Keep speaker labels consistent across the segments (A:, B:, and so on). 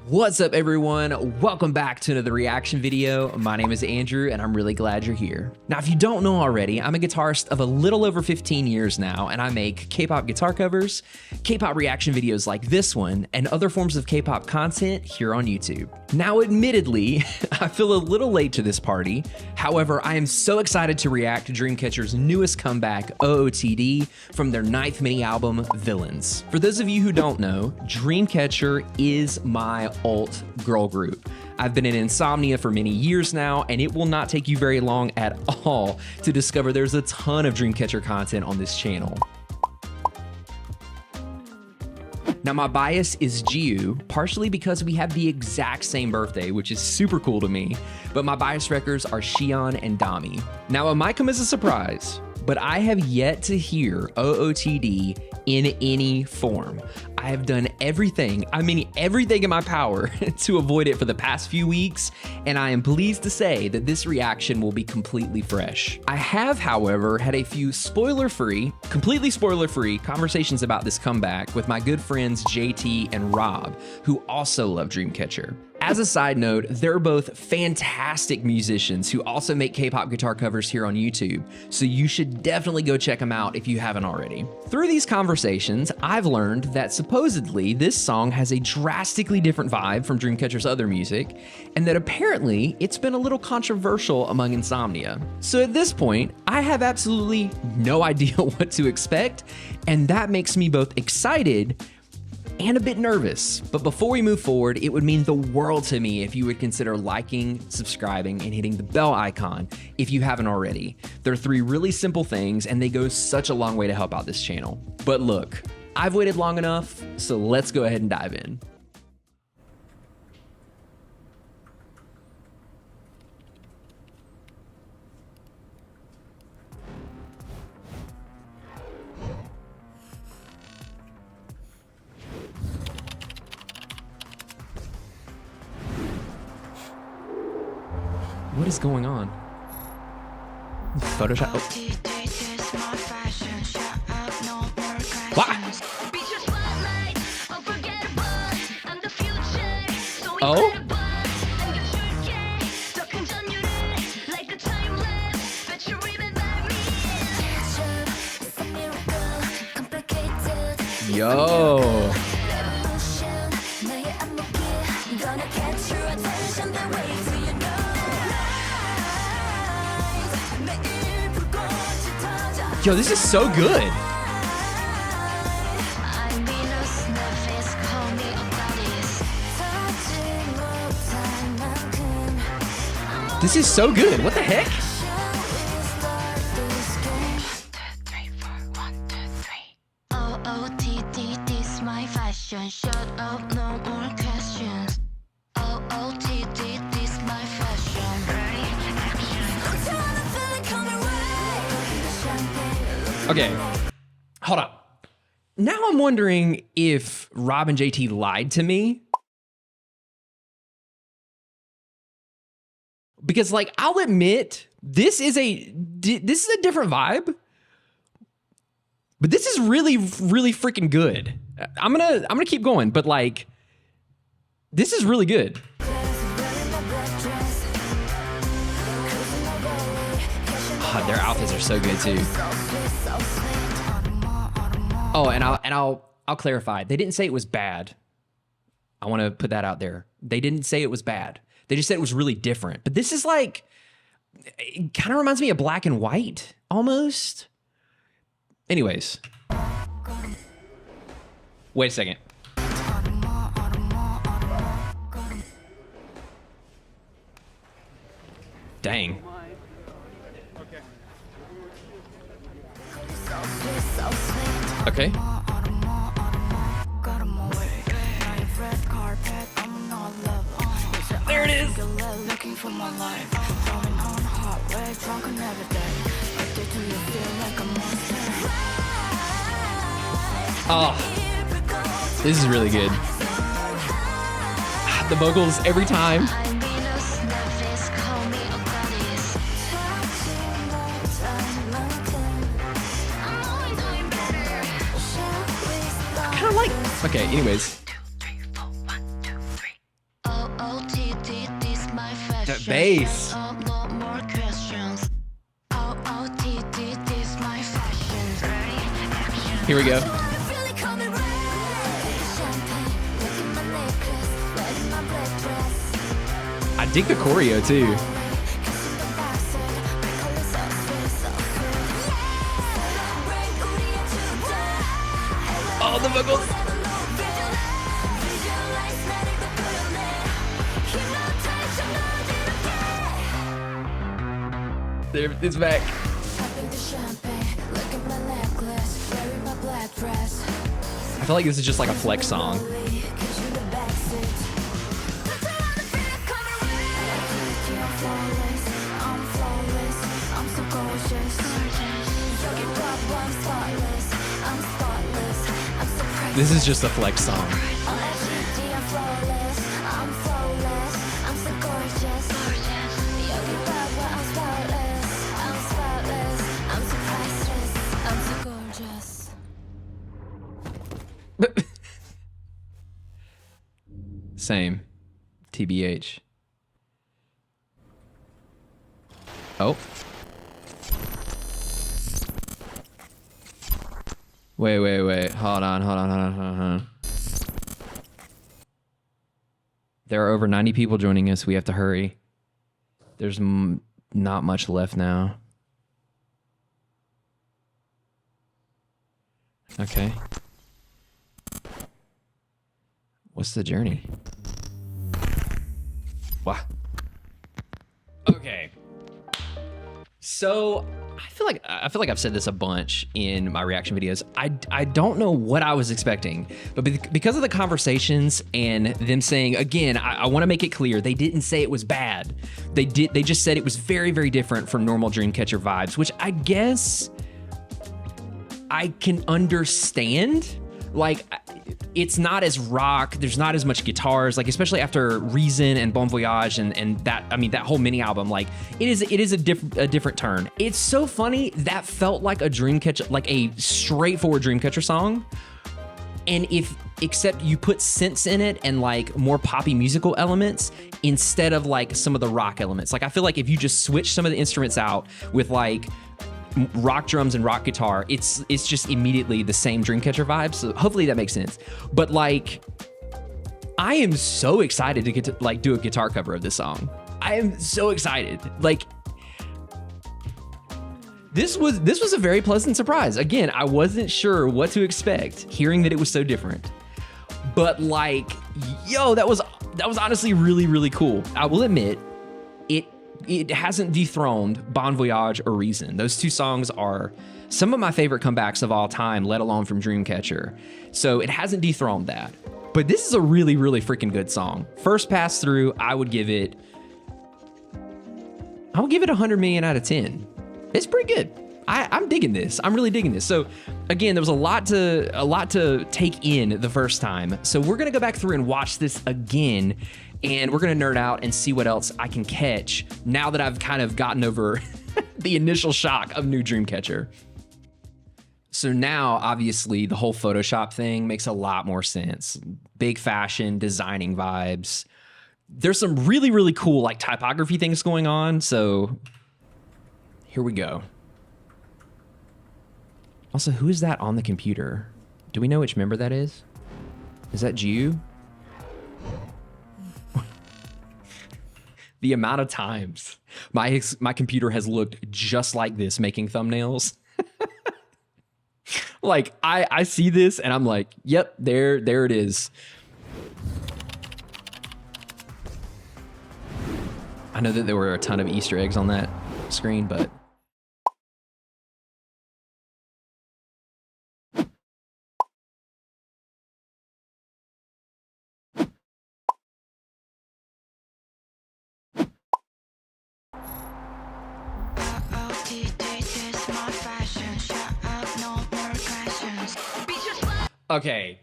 A: What's up, everyone? Welcome back to another reaction video. My name is Andrew and I'm really glad you're here. Now, if you don't know already, I'm a guitarist of a little over 15 years now, and I make K-pop guitar covers, K-pop reaction videos like this one, and other forms of K-pop content here on YouTube. Now, admittedly, I feel a little late to this party. However, I am so excited to react to Dreamcatcher's newest comeback, OOTD, from their 9th mini album, Villains. For those of you who don't know, Dreamcatcher is my alt girl group. I've been in Insomnia for many years now, and it will not take you very long at all to discover there's a ton of Dreamcatcher content on this channel. Now, my bias is Jiu, partially because we have the exact same birthday, which is super cool to me, but my bias wreckers are siyeon and Dami. Now, it might come as a surprise, but I have yet to hear OOTD in any form. I have done everything in my power to avoid it for the past few weeks, and I am pleased to say that this reaction will be completely fresh. I have, however, had a few completely spoiler-free conversations about this comeback with my good friends JT and Rob, who also love Dreamcatcher. As a side note, they're both fantastic musicians who also make K-pop guitar covers here on YouTube, so you should definitely go check them out if you haven't already. Through these conversations, I've learned that supposedly this song has a drastically different vibe from Dreamcatcher's other music, and that apparently it's been a little controversial among Insomnia. So at this point, I have absolutely no idea what to expect, and that makes me both excited and a bit nervous. But before we move forward, it would mean the world to me if you would consider liking, subscribing, and hitting the bell icon if you haven't already. They're 3 really simple things, and they go such a long way to help out this channel. But look, I've waited long enough, so let's go ahead and dive in. What is going on? Photoshop. Oh. Oh? Yo. Yo, this is so good. This is so good. What the heck? Okay, hold up. Now I'm wondering if Rob and JT lied to me. Because, like, I'll admit, this is a different vibe. But this is really, really freaking good. I'm gonna keep going, but like, this is really good. Oh, their outfits are so good too. Oh, and I'll clarify. They didn't say it was bad. I want to put that out there. They didn't say it was bad. They just said it was really different. But this is like, it kind of reminds me of Black and White almost. Anyways. Wait a second. Dang. Okay. There it is. Oh, this is really good. The vocals every time. I kind of like. Okay, anyways. bass. Here we go. I dig the choreo too. Oh, the vocals. There, it's back. I feel like this is just like a flex song. This is just a flex song. Same. TBH. Oh. Wait. Hold on. There are over 90 people joining us. We have to hurry. There's not much left now. Okay. What's the journey? Wow. Okay. So I feel like I've said this a bunch in my reaction videos. I don't know what I was expecting, but because of the conversations and them saying, again, I want to make it clear, they didn't say it was bad. They just said it was very, very different from normal Dreamcatcher vibes, which I guess I can understand. Like, it's not as rock, there's not as much guitars, like especially after Reason and Bon Voyage and that, I mean, that whole mini album, like it is a different turn. It's so funny, that felt like a Dreamcatcher, like a straightforward Dreamcatcher song. And except you put synths in it and like more poppy musical elements instead of like some of the rock elements. Like I feel like if you just switch some of the instruments out with like rock drums and rock guitar, it's just immediately the same Dreamcatcher vibe. So hopefully that makes sense. But like, I am so excited to get to like do a guitar cover of this song. I am so excited. Like, this was a very pleasant surprise. Again, I wasn't sure what to expect hearing that it was so different. But like, yo, that was honestly really, really cool. I will admit, it hasn't dethroned Bon Voyage or Reason. Those two songs are some of my favorite comebacks of all time, let alone from Dreamcatcher. So it hasn't dethroned that. But this is a really, really freaking good song. First pass through, I would give it 100 million out of 10. It's pretty good. I'm digging this. I'm really digging this. So again, there was a lot to take in the first time. So we're gonna go back through and watch this again, and we're gonna nerd out and see what else I can catch now that I've kind of gotten over the initial shock of new Dreamcatcher. So now, obviously, the whole Photoshop thing makes a lot more sense. Big fashion, designing vibes. There's some really, really cool like typography things going on. So here we go. Also, who is that on the computer? Do we know which member that is? Is that Jiu? The amount of times my computer has looked just like this making thumbnails. Like, I see this and I'm like, yep, there it is. I know that there were a ton of Easter eggs on that screen, but okay.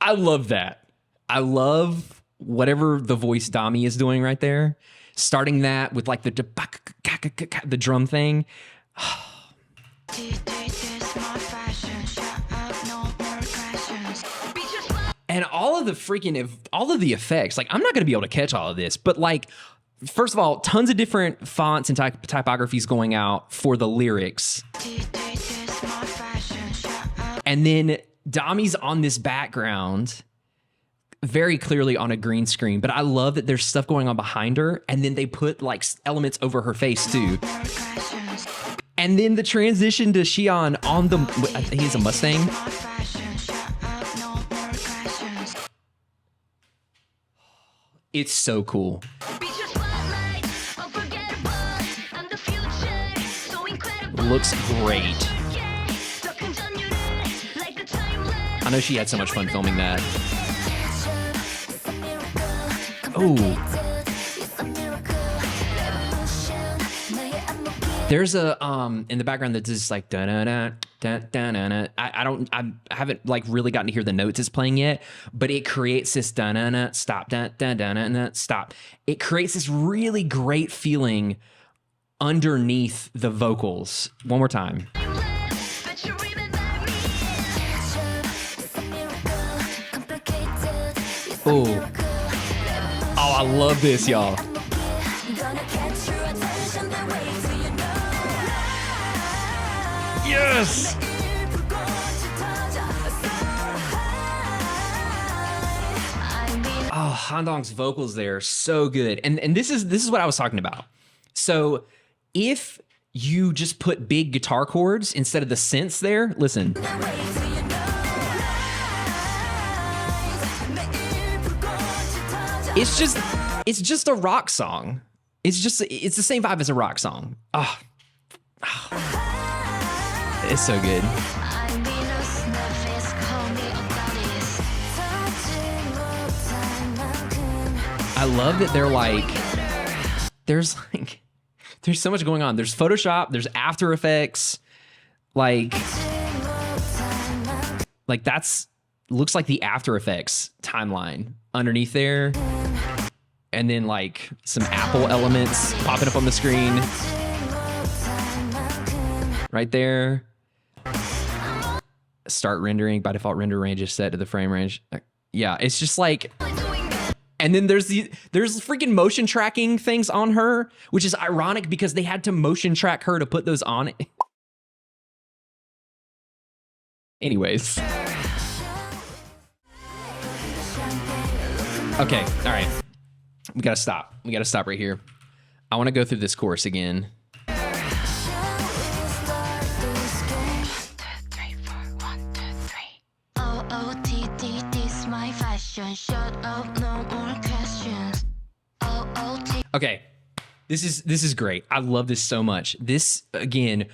A: I love that. I love whatever the voice Dami is doing right there. Starting that with like the drum thing. And all of the effects, like I'm not going to be able to catch all of this, but like, first of all, tons of different fonts and typographies going out for the lyrics. And then Dami's on this background, very clearly on a green screen, but I love that there's stuff going on behind her, and then they put like elements over her face too. And then the transition to Siyeon on the, I think he's a Mustang. It's so cool. Looks great. I know she had so much fun filming that. Oh. There's a in the background that's just like da da da da da da. I haven't like really gotten to hear the notes it's playing yet, but it creates this da da da stop da da da da stop. It creates this really great feeling underneath the vocals. One more time. Oh. Oh, I love this, y'all. Yes! Oh, Handong's vocals there, so good. And this is what I was talking about. So if you just put big guitar chords instead of the synths there, listen. It's just a rock song. It's the same vibe as a rock song. Oh. It's so good. I love that they're like, there's so much going on. There's Photoshop, there's After Effects, like that's looks like the After Effects timeline underneath there. And then like some Apple elements popping up on the screen. Right there. Start rendering. By default, render range is set to the frame range. Yeah, it's just like... And then there's freaking motion tracking things on her, which is ironic because they had to motion track her to put those on it. Anyways. Okay, all right. We gotta stop. We gotta stop right here. I wanna go through this chorus again. Okay, this is great. I love this so much. This again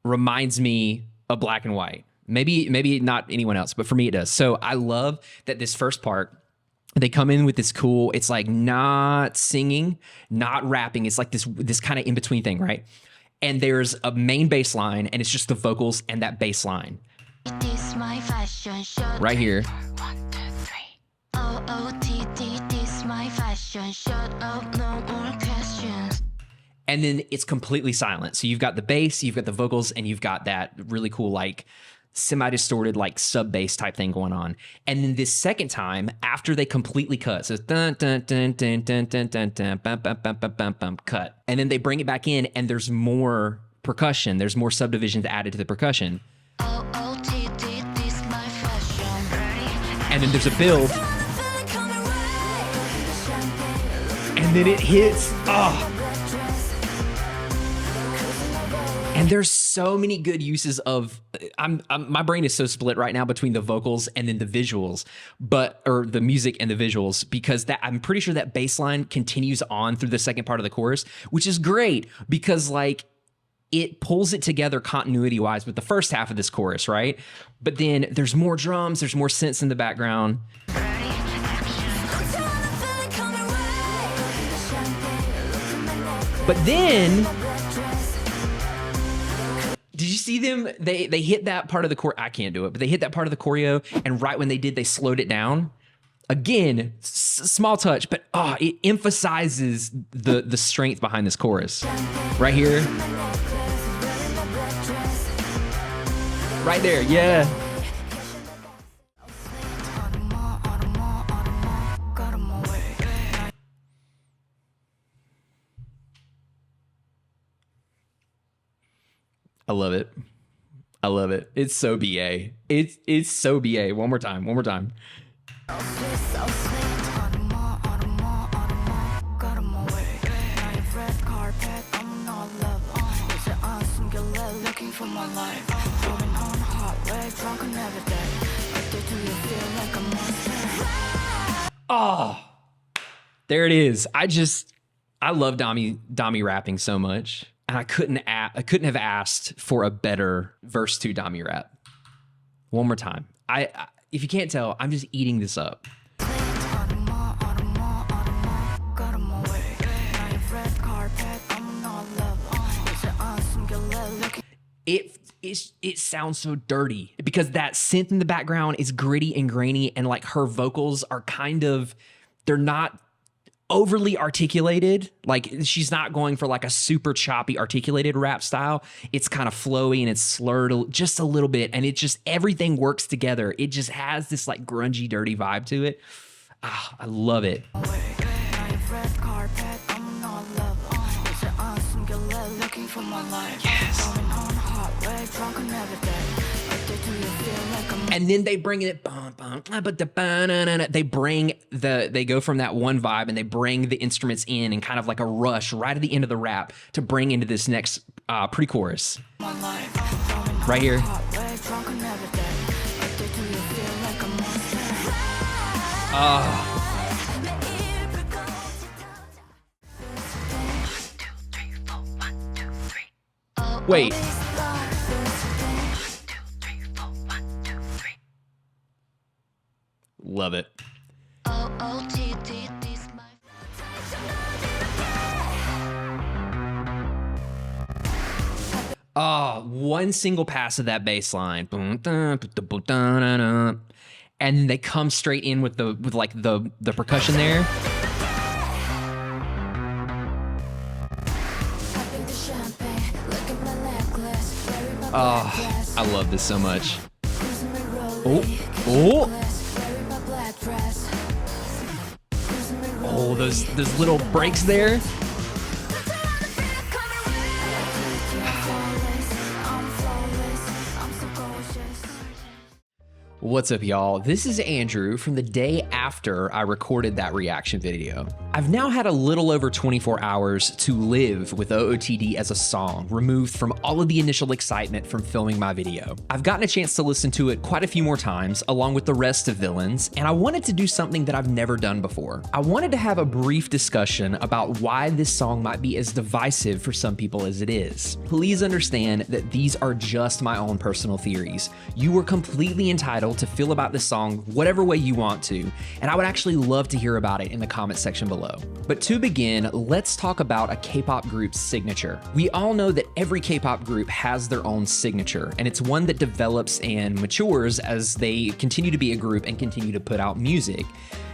A: reminds me of Black and White. Maybe not anyone else, but for me it does. So I love that this first part, they come in with this cool, it's like not singing, not rapping. It's like this kind of in-between thing, right? And there's a main bass line, and it's just the vocals and that bass line. Right here. And then it's completely silent. So you've got the bass, you've got the vocals, and you've got that really cool, like, semi-distorted, like, sub-bass type thing going on. And then this second time, after they completely cut, so dun dun dun dun dun dun dun dun bum bum bum bum bum bum cut. And then they bring it back in, and there's more percussion. There's more subdivisions added to the percussion. And then there's a build. And then it hits. Oh. And there's so many good uses of, my brain is so split right now between the vocals and then the visuals, or the music and the visuals, because I'm pretty sure that bass line continues on through the second part of the chorus, which is great because like it pulls it together continuity wise with the first half of this chorus, right? But then there's more drums, there's more synths in the background. But then, did you see them? They hit that part of the choreo. I can't do it, but they hit that part of the choreo, and right when they did, they slowed it down. Again, small touch, but it emphasizes the strength behind this chorus. Right here. Right there, yeah. I love it. I love it. It's so BA. It's so BA. One more time. One more time. Oh, there it is. I love Dami rapping so much, and I couldn't have asked for a better verse 2 Dami rap. One more time. If you can't tell, I'm just eating this up. It sounds so dirty because that synth in the background is gritty and grainy, and like her vocals are they're not overly articulated. Like she's not going for like a super choppy articulated rap style. It's kind of flowy and it's slurred just a little bit, and it just, everything works together. It just has this like grungy, dirty vibe to it. I love it. Yes. And then they bring it, they go from that one vibe and they bring the instruments in and kind of like a rush right at the end of the rap to bring into this next pre-chorus. Right here. Wait. Love it. One single pass of that bass line. And they come straight in with the percussion there. Oh, I love this so much. Oh, those little breaks there. What's up, y'all? This is Andrew from the day after I recorded that reaction video. I've now had a little over 24 hours to live with OOTD as a song, removed from all of the initial excitement from filming my video. I've gotten a chance to listen to it quite a few more times, along with the rest of Villains, and I wanted to do something that I've never done before. I wanted to have a brief discussion about why this song might be as divisive for some people as it is. Please understand that these are just my own personal theories. You are completely entitled to feel about this song whatever way you want to, and I would actually love to hear about it in the comment section below. But to begin, let's talk about a K-pop group's signature. We all know that every K-pop group has their own signature, and it's one that develops and matures as they continue to be a group and continue to put out music.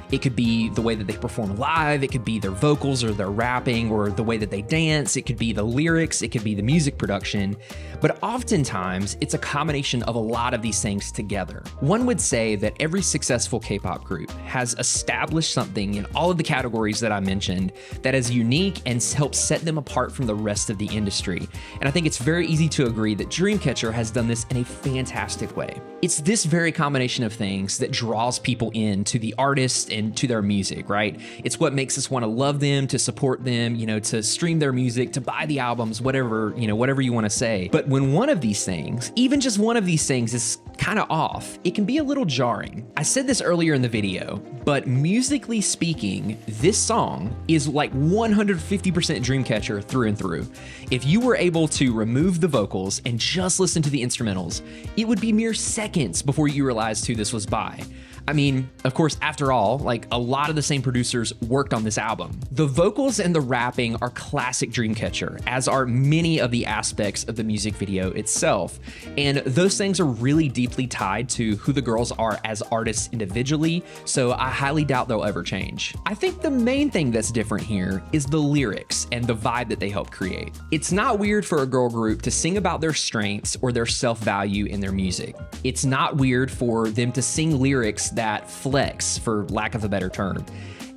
A: It could be the way that they perform live, it could be their vocals or their rapping or the way that they dance, it could be the lyrics, it could be the music production, but oftentimes it's a combination of a lot of these things together. One would say that every successful K-pop group has established something in all of the categories that I mentioned that is unique and helps set them apart from the rest of the industry. And I think it's very easy to agree that Dreamcatcher has done this in a fantastic way. It's this very combination of things that draws people in to the artist and to their music, right? It's what makes us want to love them, to support them, to stream their music, to buy the albums, whatever you want to say. But when one of these things, even just one of these things, is kind of off, it can be a little jarring. I said this earlier in the video, but musically speaking, this song is like 150% Dreamcatcher through and through. If you were able to remove the vocals and just listen to the instrumentals, it would be mere seconds before you realized who this was by. I mean, of course, after all, like a lot of the same producers worked on this album. The vocals and the rapping are classic Dreamcatcher, as are many of the aspects of the music video itself. And those things are really deeply tied to who the girls are as artists individually, so I highly doubt they'll ever change. I think the main thing that's different here is the lyrics and the vibe that they help create. It's not weird for a girl group to sing about their strengths or their self-value in their music. It's not weird for them to sing lyrics that flex, for lack of a better term.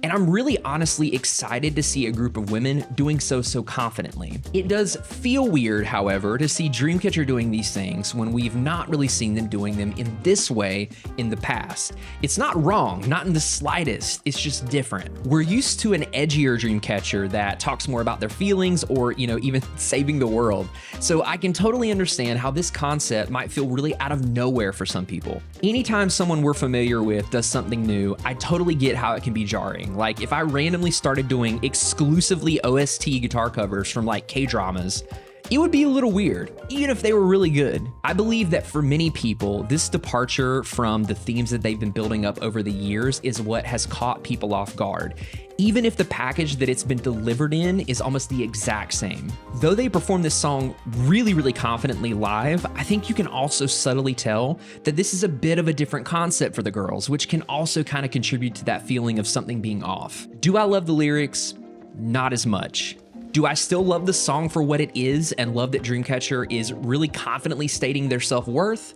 A: and I'm really honestly excited to see a group of women doing so confidently. It does feel weird, however, to see Dreamcatcher doing these things when we've not really seen them doing them in this way in the past. It's not wrong, not in the slightest, it's just different. We're used to an edgier Dreamcatcher that talks more about their feelings or, even saving the world. So I can totally understand how this concept might feel really out of nowhere for some people. Anytime someone we're familiar with does something new, I totally get how it can be jarring. Like if I randomly started doing exclusively OST guitar covers from like K-dramas, it would be a little weird, even if they were really good. I believe that for many people, this departure from the themes that they've been building up over the years is what has caught people off guard, even if the package that it's been delivered in is almost the exact same. Though they perform this song really confidently live, I think you can also subtly tell that this is a bit of a different concept for the girls, which can also kind of contribute to that feeling of something being off. Do I love the lyrics? Not as much. Do I still love the song for what it is and love that Dreamcatcher is really confidently stating their self-worth?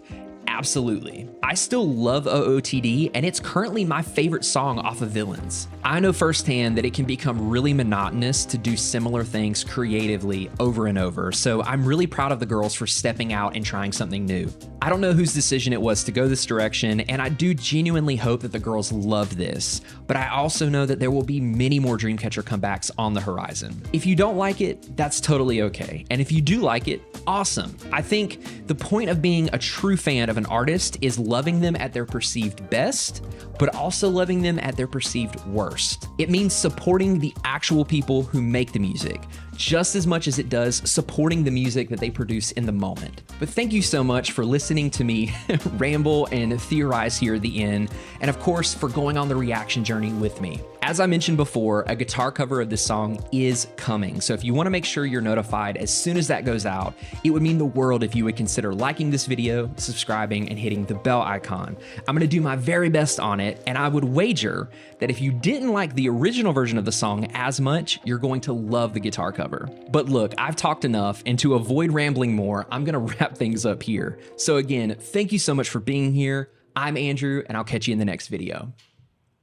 A: Absolutely. I still love OOTD, and it's currently my favorite song off of Villains. I know firsthand that it can become really monotonous to do similar things creatively over and over, so I'm really proud of the girls for stepping out and trying something new. I don't know whose decision it was to go this direction, and I do genuinely hope that the girls love this, but I also know that there will be many more Dreamcatcher comebacks on the horizon. If you don't like it, that's totally okay, and if you do like it, awesome. I think the point of being a true fan of an artist is loving them at their perceived best, but also loving them at their perceived worst. It means supporting the actual people who make the music, just as much as it does supporting the music that they produce in the moment. But thank you so much for listening to me ramble and theorize here at the end, and of course for going on the reaction journey with me. As I mentioned before, a guitar cover of this song is coming, so if you want to make sure you're notified as soon as that goes out, it would mean the world if you would consider liking this video, subscribing, and hitting the bell icon. I'm going to do my very best on it, and I would wager that if you didn't like the original version of the song as much, you're going to love the guitar cover. But look, I've talked enough, and to avoid rambling more, I'm going to wrap things up here. So again, thank you so much for being here. I'm Andrew, and I'll catch you in the next video.